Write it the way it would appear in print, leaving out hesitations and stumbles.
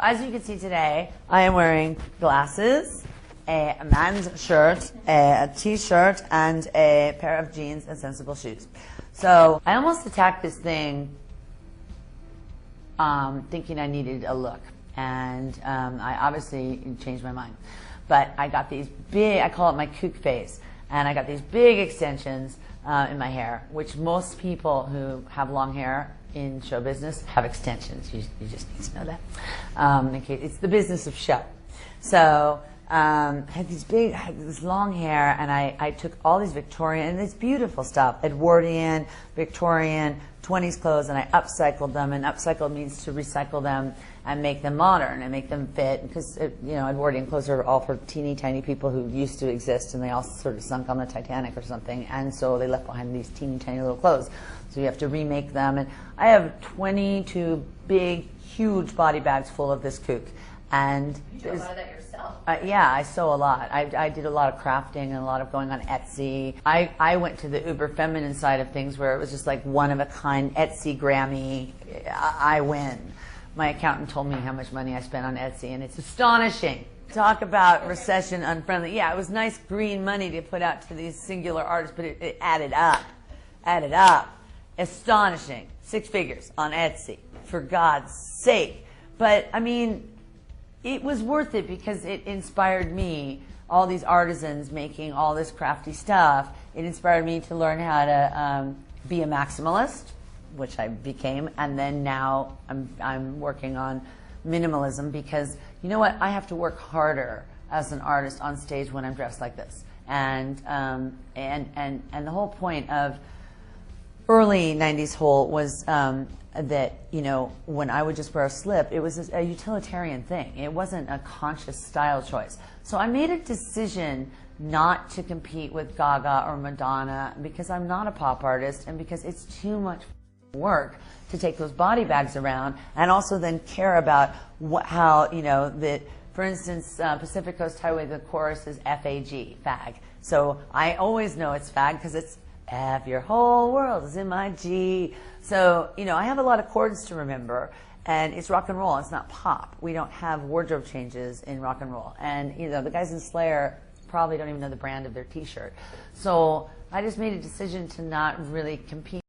as you can see today, I am wearing glasses, a man's shirt, a t-shirt, and a pair of jeans and sensible shoes. So I almost attacked this thing thinking I needed a look. And I obviously changed my mind. But I got these big, I call it my kook face, and I got these big extensions in my hair, which most people who have long hair in show business have extensions. You just need to know that. In case, it's the business of show. So I had this long hair, and I took all these Victorian, and it's beautiful stuff, Edwardian, Victorian, 20s clothes, and I upcycled them, and upcycled means to recycle them and make them modern and make them fit, because Edwardian clothes are all for teeny tiny people who used to exist, and they all sort of sunk on the Titanic or something, and so they left behind these teeny tiny little clothes. So you have to remake them, and I have 22 big, huge body bags full of this kook. And you do a lot of that yourself. Yeah, I sew a lot. I did a lot of crafting and a lot of going on Etsy. I went to the uber feminine side of things, where it was just like one of a kind Etsy Grammy. I win. My accountant told me how much money I spent on Etsy, and it's astonishing. Talk about recession unfriendly. Yeah, it was nice green money to put out to these singular artists, but it added up. Added up. Astonishing. 6 figures on Etsy, for God's sake. But I mean, it was worth it because it inspired me, all these artisans making all this crafty stuff. It inspired me to learn how to be a maximalist, which I became, and then now I'm working on minimalism, because you know what? I have to work harder as an artist on stage when I'm dressed like this. And the whole point of early 90s Hole was that, when I would just wear a slip, it was a utilitarian thing. It wasn't a conscious style choice. So I made a decision not to compete with Gaga or Madonna, because I'm not a pop artist, and because it's too much work to take those body bags around, and also then care about how, that, for instance, Pacific Coast Highway, the chorus is F-A-G, fag. So I always know it's fag because it's F, your whole world is in my G. So, I have a lot of chords to remember, and it's rock and roll, it's not pop. We don't have wardrobe changes in rock and roll. And, the guys in Slayer probably don't even know the brand of their t-shirt. So I just made a decision to not really compete